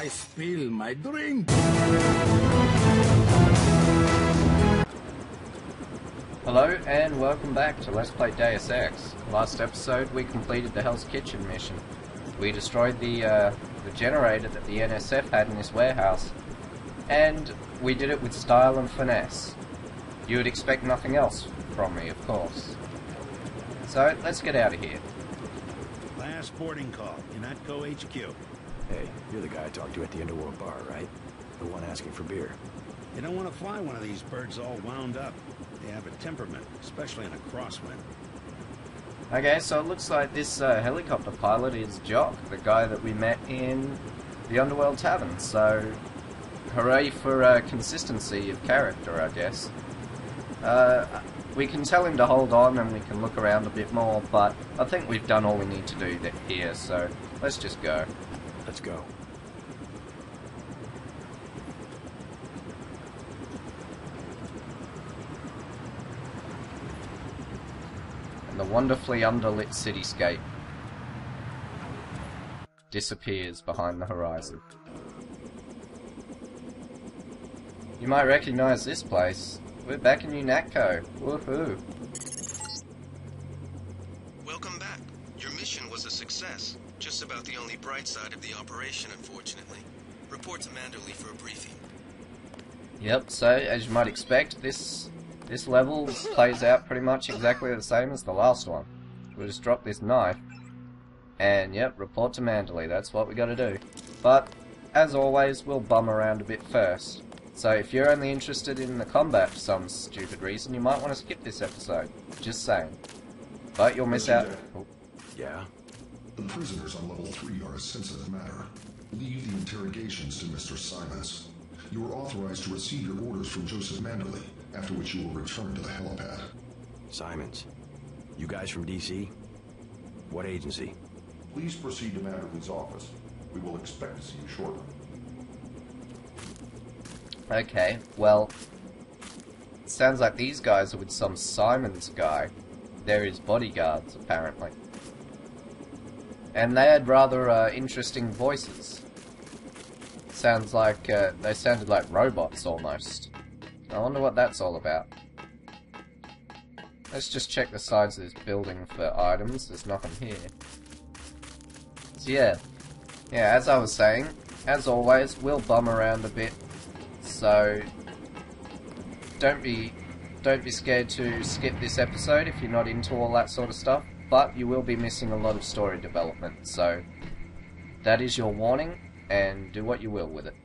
I spill my drink. Hello and welcome back to Let's Play Deus Ex. Last episode we completed the Hell's Kitchen mission. We destroyed the generator that the NSF had in this warehouse, and we did it with style and finesse. You would expect nothing else from me, of course. So let's get out of here. Last boarding call, Unatco HQ. Hey, you're the guy I talked to at the Underworld bar, right? The one asking for beer. You don't want to fly one of these birds all wound up. They have a temperament, especially in a crosswind. Okay, so it looks like this helicopter pilot is Jock, the guy that we met in the Underworld Tavern. So, hooray for consistency of character, I guess. We can tell him to hold on and we can look around a bit more, but I think we've done all we need to do here, so let's just go. Let's go. And the wonderfully underlit cityscape disappears behind the horizon. You might recognize this place. We're back in Unatco. Woohoo! Welcome back. Your mission was a success. Just about the only bright side of the operation, unfortunately. Report to Manderley for a briefing. Yep, so as you might expect, this level plays out pretty much exactly the same as the last one. We'll just drop this knife, and yep, report to Manderley, that's what we gotta do. But, as always, we'll bum around a bit first. So if you're only interested in the combat for some stupid reason, you might want to skip this episode. Just saying. But you'll miss out... Oh. Yeah? The prisoners on level 3 are a sensitive matter. Leave the interrogations to Mr. Simons. You are authorized to receive your orders from Joseph Manderley, after which you will return to the helipad. Simons. You guys from DC? What agency? Please proceed to Manderley's office. We will expect to see you shortly. Okay, well... sounds like these guys are with some Simons guy. They're his bodyguards, apparently. And they had rather interesting voices. Sounds like, they sounded like robots, almost. I wonder what that's all about. Let's just check the sides of this building for items. There's nothing here. So yeah, as I was saying, as always, we'll bum around a bit. So don't be scared to skip this episode if you're not into all that sort of stuff. But you will be missing a lot of story development. So that is your warning, and do what you will with it.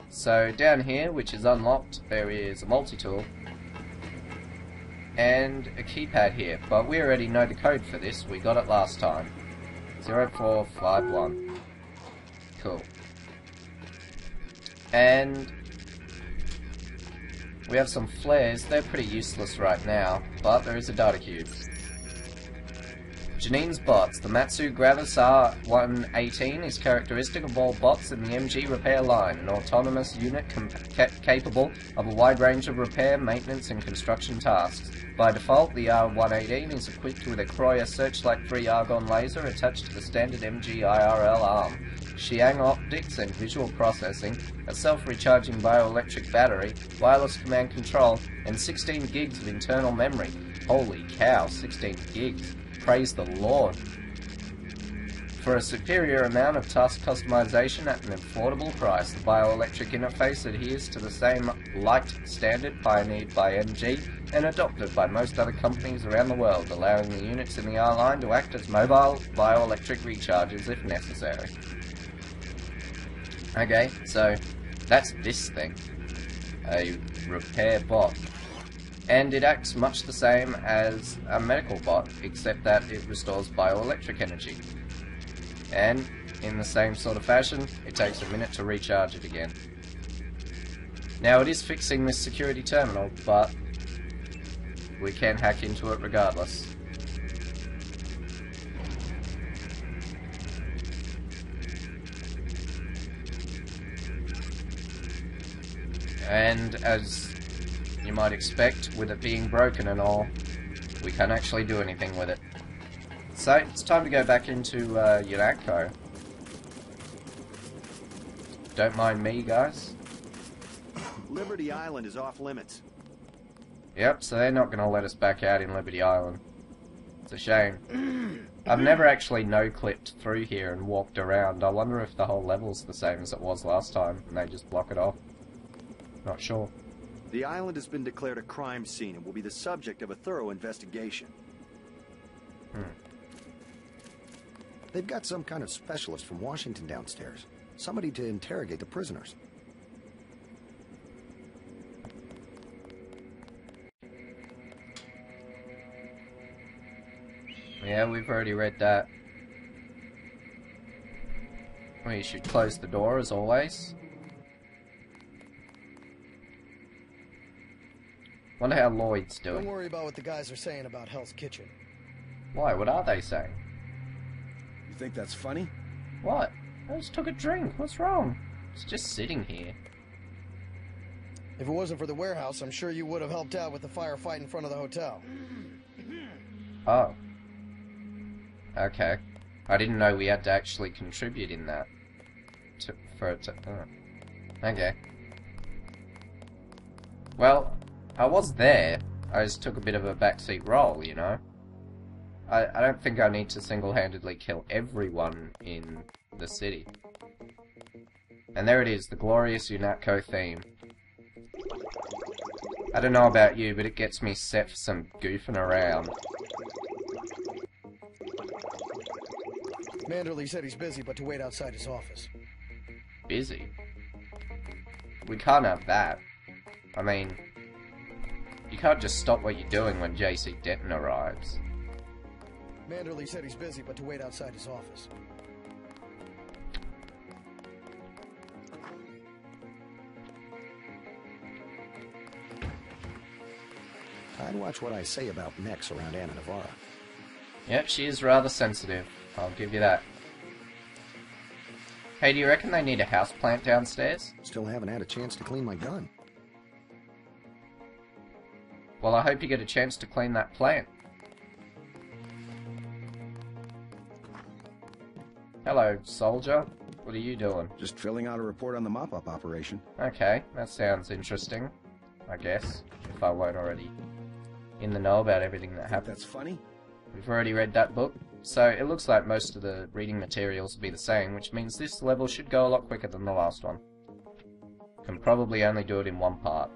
So down here, which is unlocked, there is a multi-tool and a keypad here, but we already know the code for this. We got it last time. 0451. Cool. And we have some flares. They're pretty useless right now, but there is a data cube. Janine's bots. The Matsu Gravis R118 is characteristic of all bots in the MG repair line, an autonomous unit capable of a wide range of repair, maintenance, and construction tasks. By default, the R118 is equipped with a Kroyer Searchlight 3 argon laser attached to the standard MG IRL arm, Xiang optics and visual processing, a self-recharging bioelectric battery, wireless command control, and 16 gigs of internal memory. Holy cow, 16 gigs. Praise the Lord. For a superior amount of task customization at an affordable price, the bioelectric interface adheres to the same light standard pioneered by MG and adopted by most other companies around the world, allowing the units in the R-line to act as mobile bioelectric recharges if necessary. Okay, so that's this thing. A repair bot. And it acts much the same as a medical bot, except that it restores bioelectric energy. And, in the same sort of fashion, it takes a minute to recharge it again. Now, it is fixing this security terminal, but we can hack into it regardless. And as you might expect, with it being broken and all, we can't actually do anything with it. So, it's time to go back into Unatco. Don't mind me, guys. Liberty Island is off limits. Yep, so they're not going to let us back out in Liberty Island. It's a shame. I've never actually no-clipped through here and walked around. I wonder if the whole level's the same as it was last time, and they just block it off. Not sure. The island has been declared a crime scene and will be the subject of a thorough investigation. They've got some kind of specialist from Washington downstairs. Somebody to interrogate the prisoners. Yeah, we've already read that. We should close the door as always. Wonder how Lloyd's doing. Don't worry about what the guys are saying about Hell's Kitchen. Why? What are they saying? You think that's funny? What? I just took a drink. What's wrong? It's just sitting here. If it wasn't for the warehouse, I'm sure you would have helped out with the firefight in front of the hotel. Oh. Okay. I didn't know we had to actually contribute in that. Okay. Well, I was there. I just took a bit of a backseat role, you know? I don't think I need to single-handedly kill everyone in the city. And there it is, the glorious Unatco theme. I don't know about you, but it gets me set for some goofing around. Manderley said he's busy, but to wait outside his office. Busy? We can't have that. I mean, you can't just stop what you're doing when JC Denton arrives. Manderley said he's busy, but to wait outside his office. I'd watch what I say about mechs around Anna Navarra. Yep, she is rather sensitive. I'll give you that. Hey, do you reckon they need a houseplant downstairs? Still haven't had a chance to clean my gun. Well, I hope you get a chance to clean that plant. Hello, soldier. What are you doing? Just filling out a report on the mop-up operation. Okay, that sounds interesting. I guess, if I weren't already in the know about everything that happened. That's funny. We've already read that book, so it looks like most of the reading materials will be the same, which means this level should go a lot quicker than the last one. Can probably only do it in one part.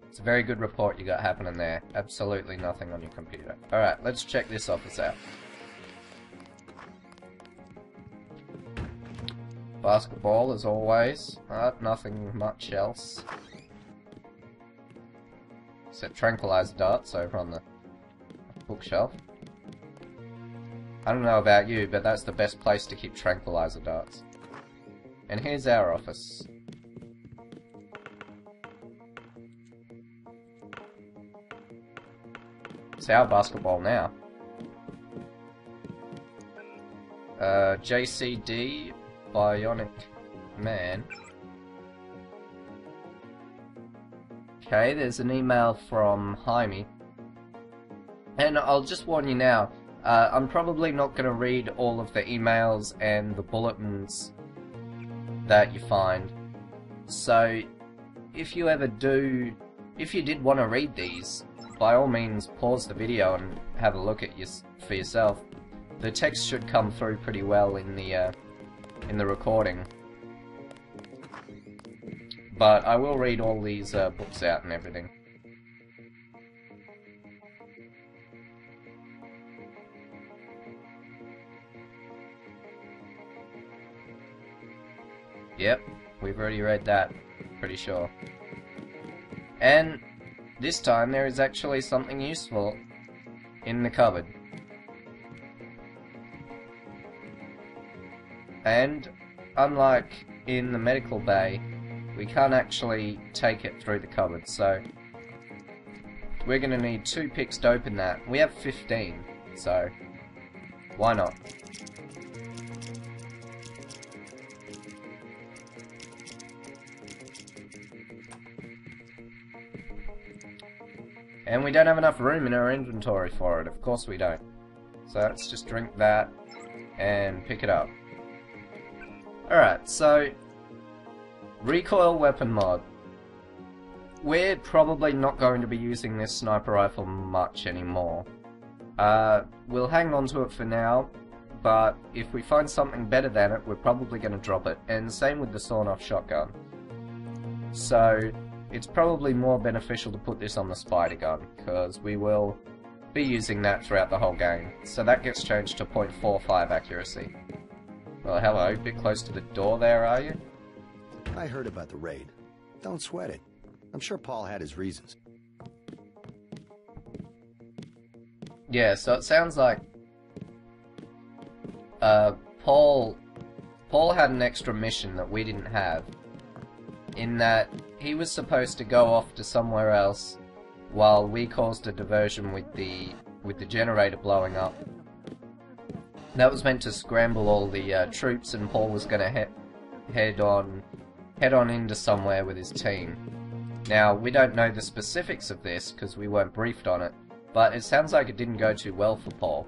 It's a very good report you got happening there. Absolutely nothing on your computer. Alright, let's check this office out. Basketball, as always. Nothing much else. Except tranquilizer darts over on the bookshelf. I don't know about you, but that's the best place to keep tranquilizer darts. And here's our office. It's our basketball now. JCD Bionic Man. Okay, there's an email from Jaime. And I'll just warn you now, I'm probably not going to read all of the emails and the bulletins that you find. So, if you did want to read these, by all means pause the video and have a look at for yourself. The text should come through pretty well in the recording. But I will read all these books out and everything. Yep, we've already read that, pretty sure. And this time there is actually something useful in the cupboard. And unlike in the medical bay, we can't actually take it through the cupboard, so we're going to need 2 picks to open that. We have 15, so why not? And we don't have enough room in our inventory for it. Of course we don't. So let's just drink that and pick it up. Alright, so recoil weapon mod. We're probably not going to be using this sniper rifle much anymore. We'll hang on to it for now, but if we find something better than it, we're probably going to drop it. And same with the sawn-off shotgun. So it's probably more beneficial to put this on the spider gun, because we will be using that throughout the whole game. So that gets changed to 0.45 accuracy. Well, hello, a bit close to the door there, are you? I heard about the raid. Don't sweat it. I'm sure Paul had his reasons. Yeah, so it sounds like Paul had an extra mission that we didn't have, in that he was supposed to go off to somewhere else while we caused a diversion with the generator blowing up. That was meant to scramble all the troops, and Paul was going to head on into somewhere with his team. Now, we don't know the specifics of this because we weren't briefed on it, but it sounds like it didn't go too well for Paul.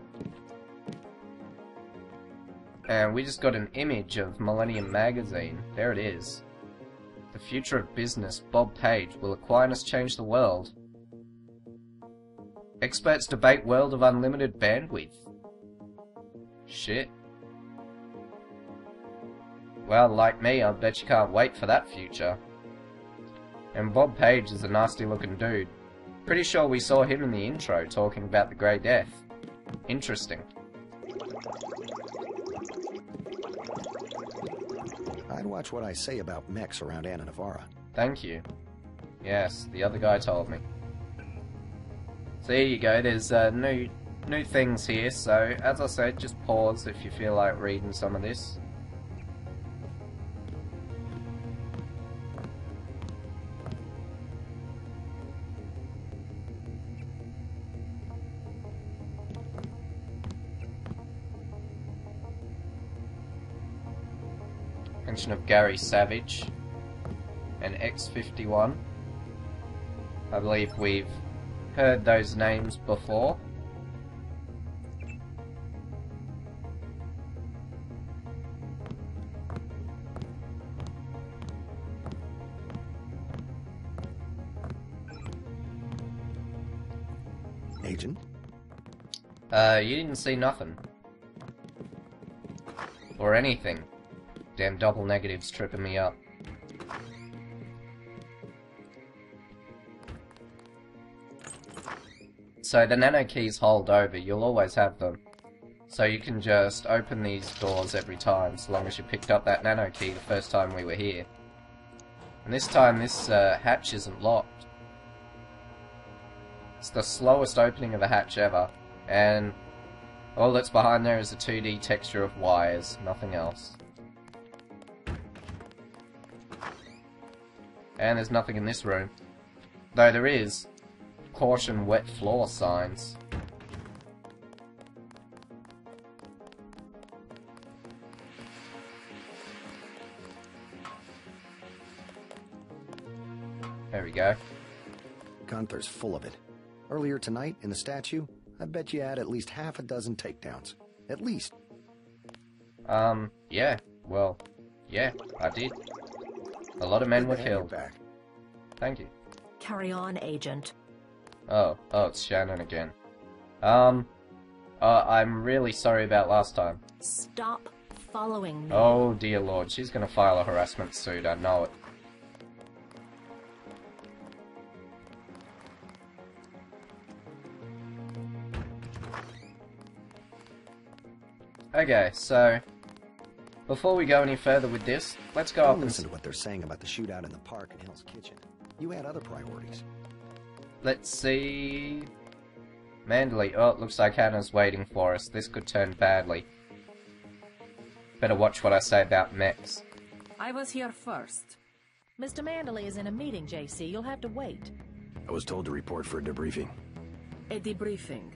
And we just got an image of Millennium Magazine. There it is. The future of business, Bob Page. Will Aquinas change the world? Experts debate world of unlimited bandwidth. Shit. Well, like me, I bet you can't wait for that future. And Bob Page is a nasty looking dude. Pretty sure we saw him in the intro talking about the Grey Death. Interesting. I'd watch what I say about mechs around Anna Navarra. Thank you. Yes, the other guy told me. So there you go, there's new things here, so as I said, just pause if you feel like reading some of this. Mention of Gary Savage and X51. I believe we've heard those names before. Agent? You didn't see nothing. Or anything. Damn double negatives tripping me up. So the nano keys hold over, you'll always have them. So you can just open these doors every time, so long as you picked up that nano key the first time we were here. And this time this hatch isn't locked. It's the slowest opening of a hatch ever, and all that's behind there is a 2D texture of wires, nothing else. And there's nothing in this room. Though there is. Caution wet floor signs. There we go. Gunther's full of it. Earlier tonight, in the statue, I bet you had at least half a dozen takedowns. At least. Yeah. Well, yeah, I did. A lot of men were killed. Back. Thank you. Carry on, Agent. Oh, it's Shannon again. I'm really sorry about last time. Stop following me. Oh dear lord, she's gonna file a harassment suit, I know it. Okay, so before we go any further with this, let's go up and listen to what they're saying about the shootout in the park and Hell's Kitchen. You had other priorities. Let's see. Manderley. Oh, it looks like Hannah's waiting for us. This could turn badly. Better watch what I say about mechs. I was here first. Mr. Manderley is in a meeting, JC. You'll have to wait. I was told to report for a debriefing. A debriefing.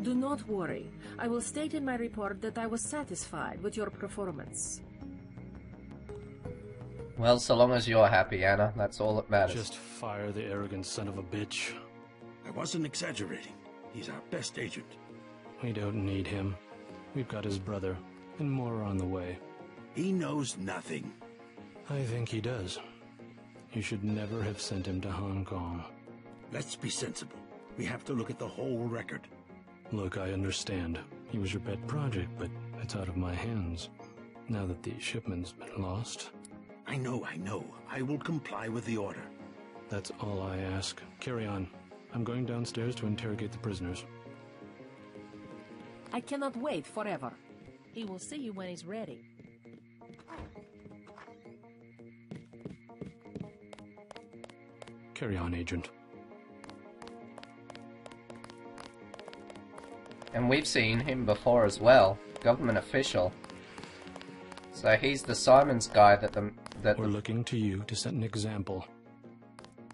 Do not worry. I will state in my report that I was satisfied with your performance. Well, so long as you're happy, Anna, that's all that matters. Just fire the arrogant son of a bitch. I wasn't exaggerating. He's our best agent. We don't need him. We've got his brother, and more are on the way. He knows nothing. I think he does. You should never have sent him to Hong Kong. Let's be sensible. We have to look at the whole record. Look, I understand. He was your pet project, but it's out of my hands. Now that the shipment's been lost. I know. I will comply with the order. That's all I ask. Carry on. I'm going downstairs to interrogate the prisoners. I cannot wait forever. He will see you when he's ready. Carry on, Agent. And we've seen him before as well. Government official. So he's the Simons guy We're looking to you to set an example.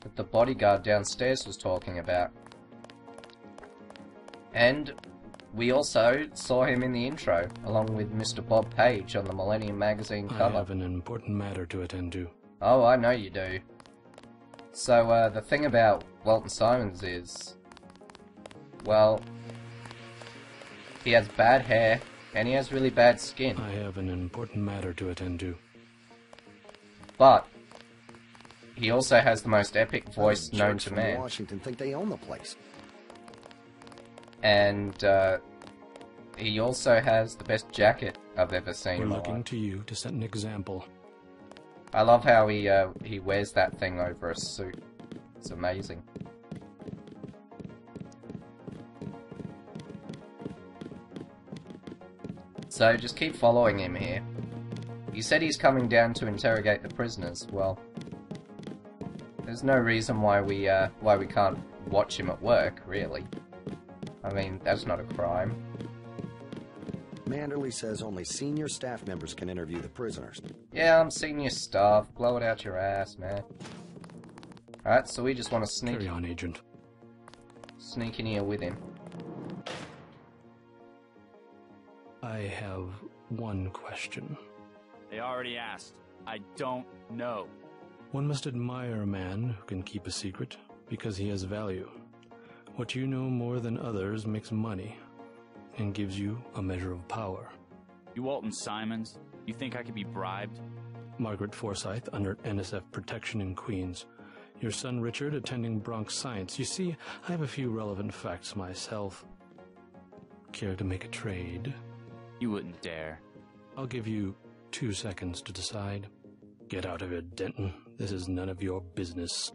That the bodyguard downstairs was talking about. And we also saw him in the intro, along with Mr. Bob Page on the Millennium magazine cover. I have an important matter to attend to. Oh, I know you do. So, the thing about Walton Simons is... well... he has bad hair, and he has really bad skin. I have an important matter to attend to. But... he also has the most epic voice known to man. Washington think they own the place. And, he also has the best jacket I've ever seen. We're looking to you to set an example. I love how he wears that thing over a suit. It's amazing. So just keep following him here. He said he's coming down to interrogate the prisoners. Well, there's no reason why we can't watch him at work, really. I mean, that's not a crime. Manderley says only senior staff members can interview the prisoners. Yeah, I'm senior staff. Blow it out your ass, man. Alright, so we just want to sneak... Carry on, Agent. Sneak in here with him. I have one question. They already asked. I don't know. One must admire a man who can keep a secret, because he has value. What you know more than others makes money, and gives you a measure of power. You Walton Simons? You think I could be bribed? Margaret Forsyth under NSF protection in Queens. Your son Richard attending Bronx Science. You see, I have a few relevant facts myself. Care to make a trade? You wouldn't dare. I'll give you 2 seconds to decide. Get out of it, Denton. This is none of your business.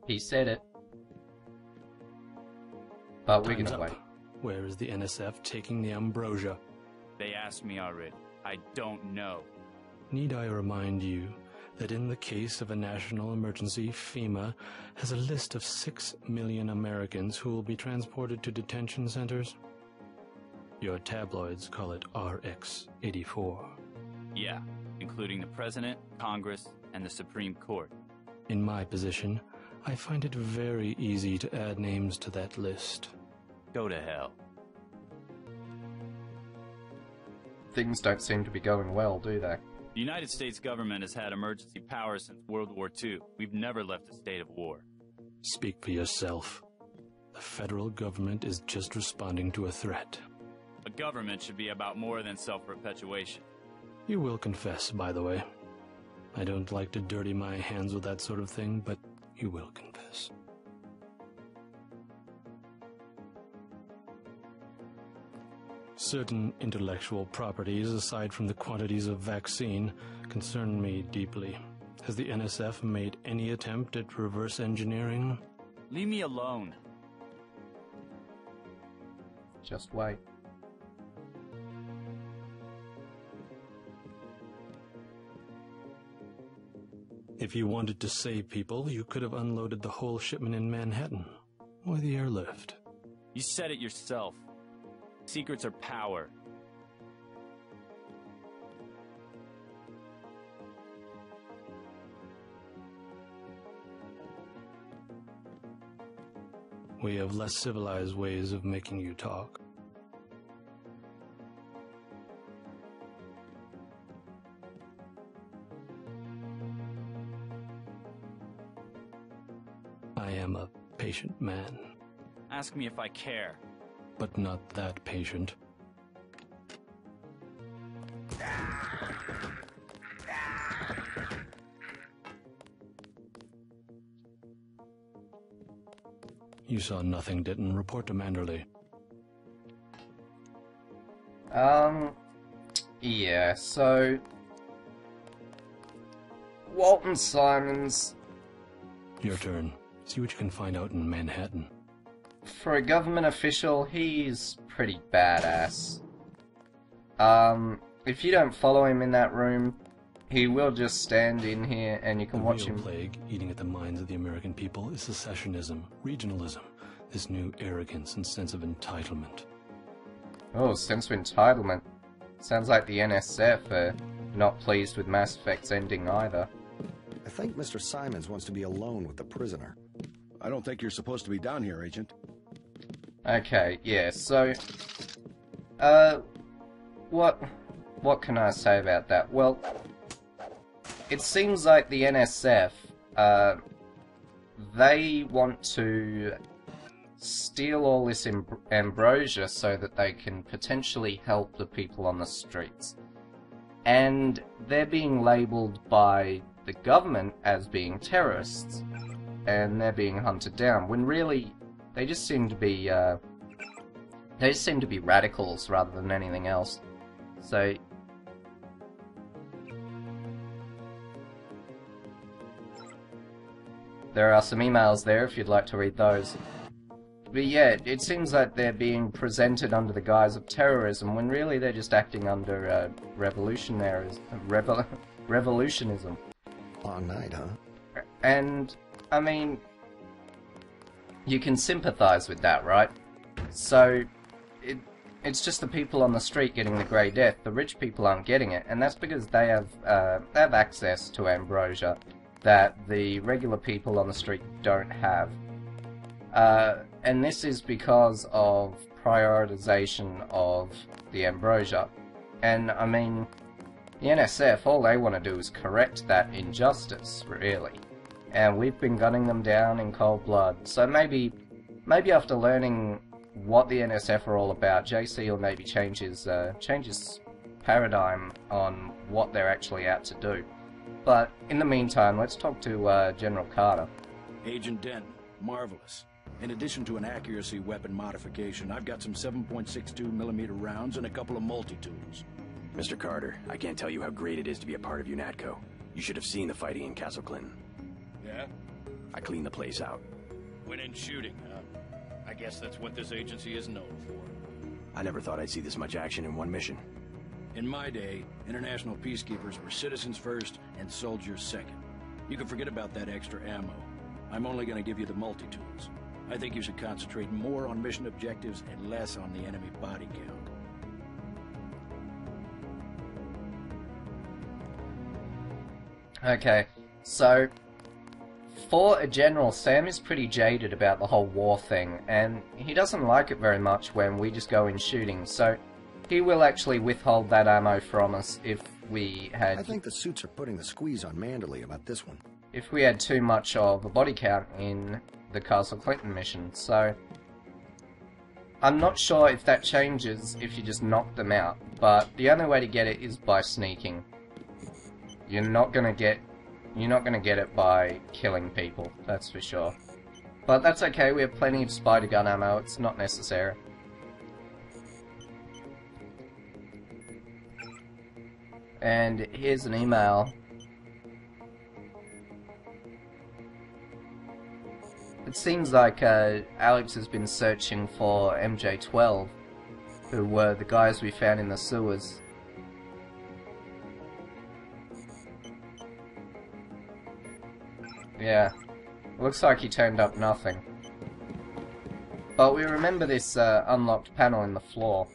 He said it. But we're gonna wait. Where is the NSF taking the ambrosia? They asked me already. I don't know. Need I remind you that in the case of a national emergency, FEMA has a list of 6 million Americans who will be transported to detention centers? Your tabloids call it RX-84. Yeah, including the President, Congress, and the Supreme Court. In my position, I find it very easy to add names to that list. Go to hell. Things don't seem to be going well, do they? The United States government has had emergency powers since World War II. We've never left a state of war. Speak for yourself. The federal government is just responding to a threat. A government should be about more than self-perpetuation. You will confess, by the way. I don't like to dirty my hands with that sort of thing, but you will confess. Certain intellectual properties, aside from the quantities of vaccine, concern me deeply. Has the NSF made any attempt at reverse engineering? Leave me alone. Just wait. If you wanted to save people, you could have unloaded the whole shipment in Manhattan. Or the airlift. You said it yourself. Secrets are power. We have less civilized ways of making you talk. I am a patient man. Ask me if I care. But not that patient. You saw nothing, didn't report to Manderley. Yeah, so... Walton Simons... Your turn. See what you can find out in Manhattan. For a government official, he's pretty badass. If you don't follow him in that room, he will just stand in here and you can watch him. The real plague eating at the minds of the American people is secessionism, regionalism, this new arrogance and sense of entitlement. Oh, sense of entitlement. Sounds like the NSF are not pleased with Mass Effect's ending either. I think Mr. Simons wants to be alone with the prisoner. I don't think you're supposed to be down here, Agent. Okay, yeah, so... What can I say about that? Well, it seems like the NSF, they want to steal all this ambrosia so that they can potentially help the people on the streets. And they're being labelled by the government as being terrorists, and they're being hunted down, when really they just seem to be radicals rather than anything else. So there are some emails there if you'd like to read those. But yeah, it seems like they're being presented under the guise of terrorism, when really they're just acting under revolutionism. Long night, huh? And, I mean, you can sympathise with that, right? So, it's just the people on the street getting the Grey Death. The rich people aren't getting it, and that's because they have access to ambrosia that the regular people on the street don't have. And this is because of prioritization of the ambrosia. And, I mean, the NSF, all they want to do is correct that injustice, really. And we've been gunning them down in cold blood. So maybe after learning what the NSF are all about, JC will maybe change his paradigm on what they're actually out to do. But in the meantime, let's talk to General Carter. Agent Denton, marvelous. In addition to an accuracy weapon modification, I've got some 7.62mm rounds and a couple of multi-tools. Mr. Carter, I can't tell you how great it is to be a part of Unatco. You should have seen the fighting in CLoWnn. Yeah? I cleaned the place out. Went in shooting, huh? I guess that's what this agency is known for. I never thought I'd see this much action in one mission. In my day, international peacekeepers were citizens first and soldiers second. You can forget about that extra ammo. I'm only going to give you the multi-tools. I think you should concentrate more on mission objectives and less on the enemy body count. Okay, so for a general, Sam is pretty jaded about the whole war thing, and he doesn't like it very much when we just go in shooting, so he will actually withhold that ammo from us if we had... I think the suits are putting the squeeze on Manderley about this one. If we had too much of a body count in the CLoWnn mission, so... I'm not sure if that changes if you just knock them out, but the only way to get it is by sneaking. You're not gonna get it by killing people, that's for sure. But that's okay, we have plenty of spider gun ammo, it's not necessary. And here's an email. It seems like Alex has been searching for MJ-12, who were the guys we found in the sewers. Yeah, looks like he turned up nothing. But we remember this unlocked panel in the floor.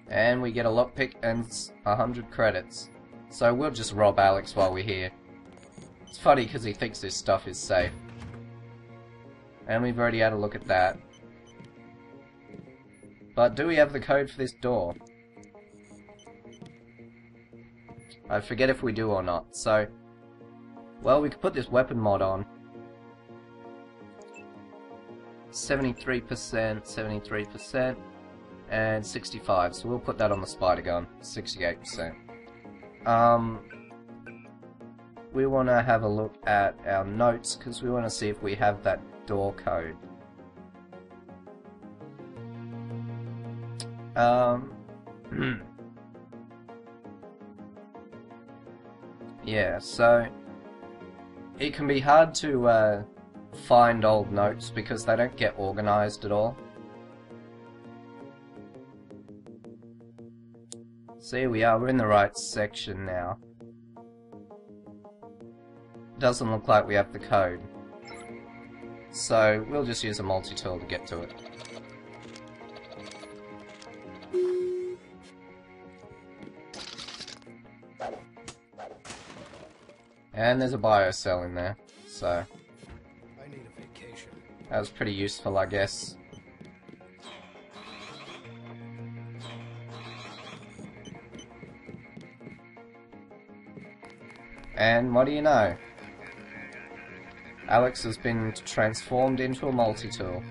And we get a lockpick and 100 credits. So we'll just rob Alex while we're here. It's funny because he thinks this stuff is safe. And we've already had a look at that. But do we have the code for this door? I forget if we do or not, so... Well, we could put this weapon mod on. 73%, 73%, and 65, so we'll put that on the spider gun, 68%. We want to have a look at our notes, because we want to see if we have that door code. Yeah, so it can be hard to find old notes because they don't get organized at all. So here we are, we're in the right section now. Doesn't look like we have the code. So we'll just use a multi-tool to get to it. And there's a biocell in there, so I need a vacation. That was pretty useful, I guess. And what do you know? Alex has been transformed into a multi-tool.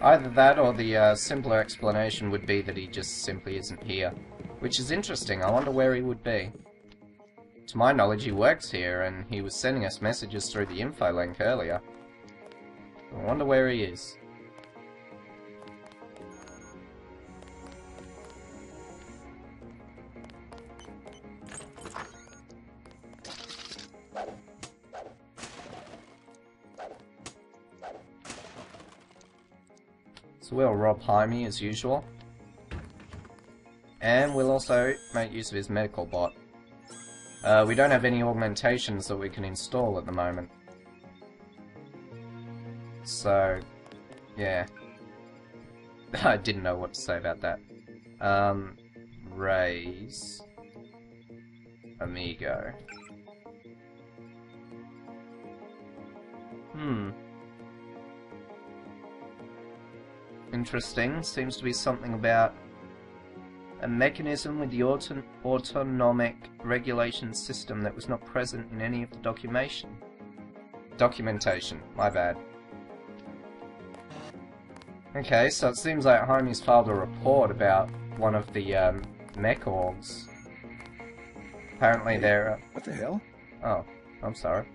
Either that or the simpler explanation would be that he just simply isn't here. Which is interesting, I wonder where he would be. To my knowledge he works here and he was sending us messages through the info link earlier. I wonder where he is. So we'll rob Jaime as usual. And we'll also make use of his medical bot. We don't have any augmentations that we can install at the moment. So, yeah. I didn't know what to say about that. Raise Amigo. Interesting. Seems to be something about a mechanism with the autonomic regulation system that was not present in any of the documentation. My bad. Okay, so it seems like Jaime's filed a report about one of the mech orgs. Apparently they're... What the hell? Oh, I'm sorry.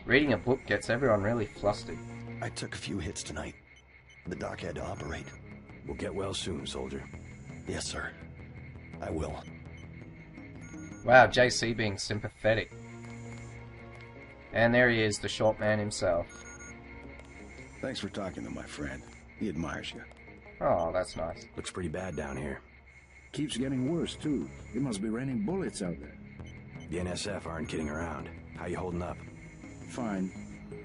Reading a book gets everyone really flustered. I took a few hits tonight. The doc had to operate. We'll get well soon, soldier. Yes, sir. I will. Wow, JC being sympathetic. And there he is, the short man himself. Thanks for talking to my friend. He admires you. Oh, that's nice. Looks pretty bad down here. Keeps getting worse, too. It must be raining bullets out there. The NSF aren't kidding around. How you holding up? Fine.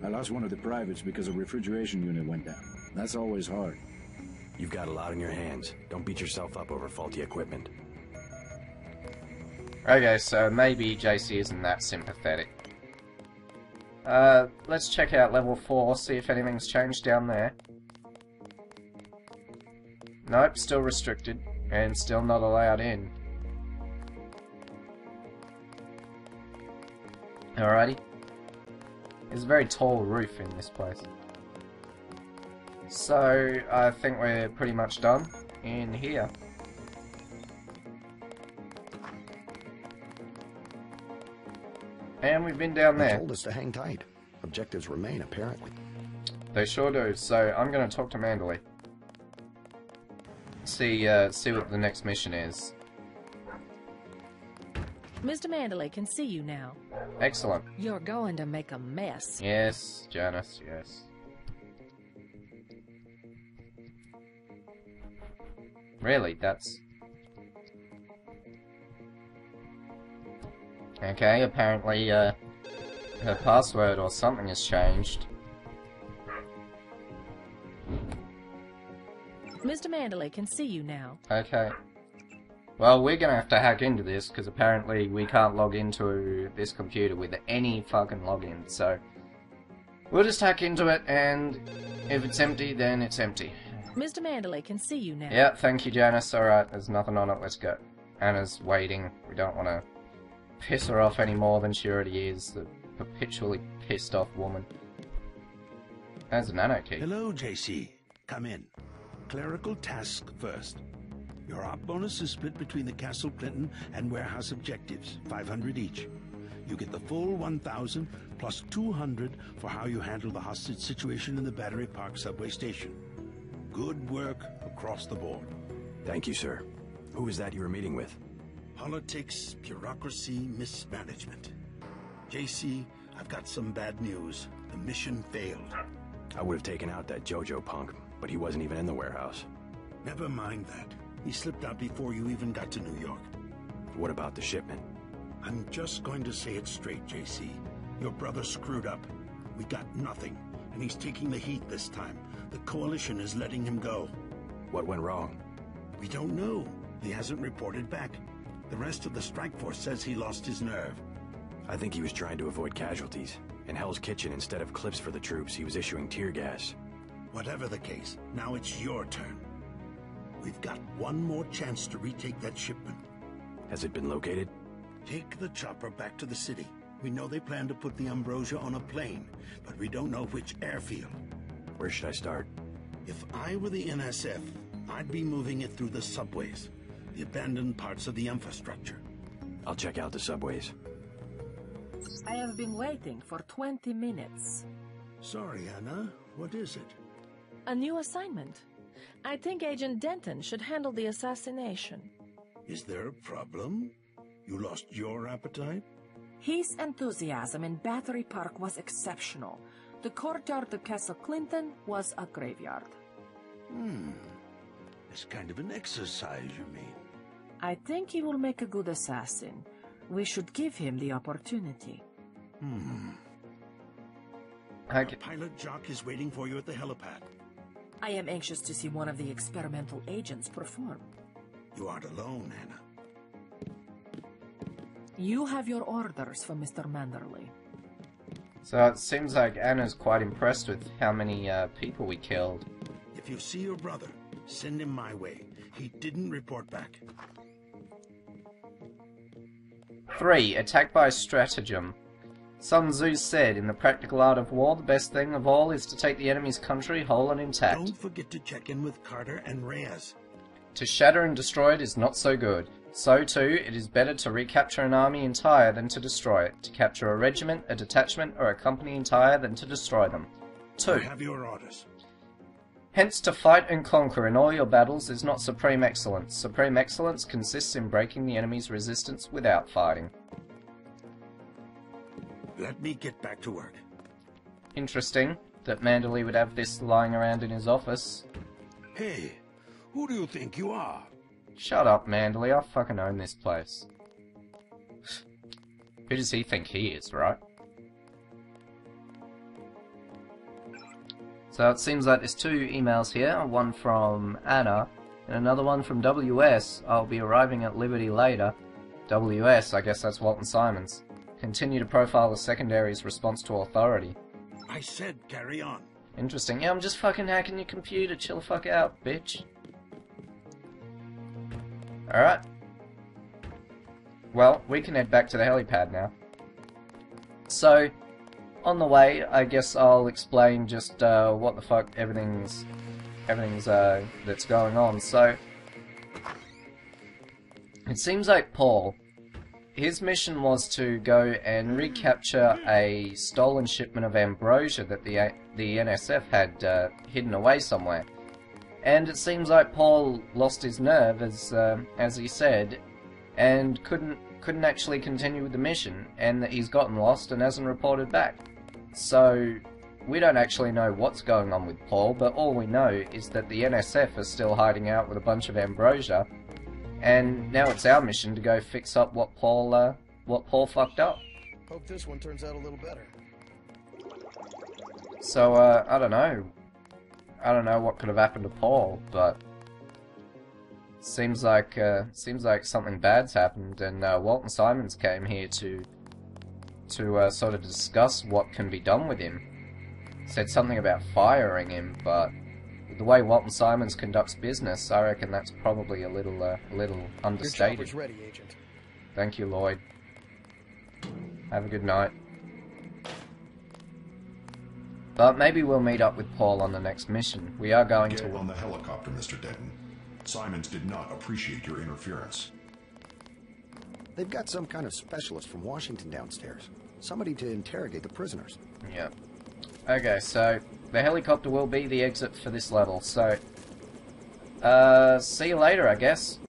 I lost one of the privates because a refrigeration unit went down. That's always hard. You've got a lot on your hands. Don't beat yourself up over faulty equipment. Okay, so maybe JC isn't that sympathetic. Let's check out level 4, see if anything's changed down there. Nope, still restricted, and still not allowed in. Alrighty. There's a very tall roof in this place. So, I think we're pretty much done in here. And we've been down there. They told us to hang tight. Objectives remain, apparently. They sure do, so I'm going to talk to Mandalay. See what the next mission is. Mr. Mandalay can see you now. Excellent. You're going to make a mess. Yes, Janice, yes. Really, that's... Okay, apparently, her password or something has changed. Mr. Mandalay can see you now. Okay. Well, we're gonna have to hack into this, because apparently we can't log into this computer with any fucking login, so... We'll just hack into it, and if it's empty, then it's empty. Mr. Mandalay can see you now. Yeah, thank you, Janice. Alright, there's nothing on it, let's go. Anna's waiting. We don't want to piss her off any more than she already is. The perpetually pissed off woman. There's an Anna key. Hello, JC. Come in. Clerical task first. Your op bonus is split between the Castle Clinton and warehouse objectives, 500 each. You get the full 1,000 plus 200 for how you handle the hostage situation in the Battery Park subway station. Good work across the board. Thank you, sir. Who is that you were meeting with? Politics, bureaucracy, mismanagement. JC, I've got some bad news. The mission failed. I would have taken out that JoJo punk, but he wasn't even in the warehouse. Never mind that. He slipped out before you even got to New York. What about the shipment? I'm just going to say it straight, JC. Your brother screwed up. We got nothing, and he's taking the heat this time. The Coalition is letting him go. What went wrong? We don't know. He hasn't reported back. The rest of the strike force says he lost his nerve. I think he was trying to avoid casualties. In Hell's Kitchen, instead of clips for the troops, he was issuing tear gas. Whatever the case, now it's your turn. We've got one more chance to retake that shipment. Has it been located? Take the chopper back to the city. We know they plan to put the Ambrosia on a plane, but we don't know which airfield. Where should I start? If I were the NSF, I'd be moving it through the subways, the abandoned parts of the infrastructure. I'll check out the subways. I have been waiting for 20 minutes. Sorry, Anna. What is it? A new assignment. I think Agent Denton should handle the assassination. Is there a problem? You lost your appetite? His enthusiasm in Battery Park was exceptional. The courtyard of Castle Clinton was a graveyard. It's kind of an exercise, you mean? I think he will make a good assassin. We should give him the opportunity. Our pilot Jock is waiting for you at the helipad. I am anxious to see one of the experimental agents perform. You aren't alone, Anna. You have your orders from Mr. Manderley. So it seems like Anna's quite impressed with how many people we killed. If you see your brother, send him my way. He didn't report back. 3. Attack by stratagem. Sun Tzu said, in the practical art of war, the best thing of all is to take the enemy's country whole and intact. Don't forget to check in with Carter and Reyes. To shatter and destroy it is not so good. So too, it is better to recapture an army entire than to destroy it. To capture a regiment, a detachment, or a company entire than to destroy them. 2. I have your orders. Hence, to fight and conquer in all your battles is not supreme excellence. Supreme excellence consists in breaking the enemy's resistance without fighting. Let me get back to work. Interesting that Manderley would have this lying around in his office. Hey, who do you think you are? Shut up, Manderley. I fucking own this place. Who does he think he is, right? So it seems like there's 2 emails here, one from Anna, and another one from WS. I'll be arriving at Liberty later. WS, I guess that's Walton Simons. Continue to profile the secondary's response to authority. I said carry on. Interesting. Yeah, I'm just fucking hacking your computer. Chill the fuck out, bitch. Alright. Well, we can head back to the helipad now. So, on the way, I guess I'll explain just what the fuck everything's that's going on. So, it seems like Paul, his mission was to go and recapture a stolen shipment of ambrosia that the NSF had hidden away somewhere. And it seems like Paul lost his nerve, as he said, and couldn't actually continue with the mission, and that he's gotten lost and hasn't reported back. So, we don't actually know what's going on with Paul, but all we know is that the NSF are still hiding out with a bunch of ambrosia, and now it's our mission to go fix up what Paul fucked up. Hope this one turns out a little better. So, I don't know. I don't know what could have happened to Paul, but seems like something bad's happened, and Walton Simons came here to sort of discuss what can be done with him. Said something about firing him, but the way Walton Simons conducts business, I reckon that's probably a little understated. Your chopper's ready, Agent. Thank you, Lloyd. Have a good night. But maybe we'll meet up with Paul on the next mission. We are going to... Get on the helicopter, Mr. Denton. Simons did not appreciate your interference. They've got some kind of specialist from Washington downstairs. Somebody to interrogate the prisoners. Yeah. Okay, so the helicopter will be the exit for this level, so... see you later, I guess.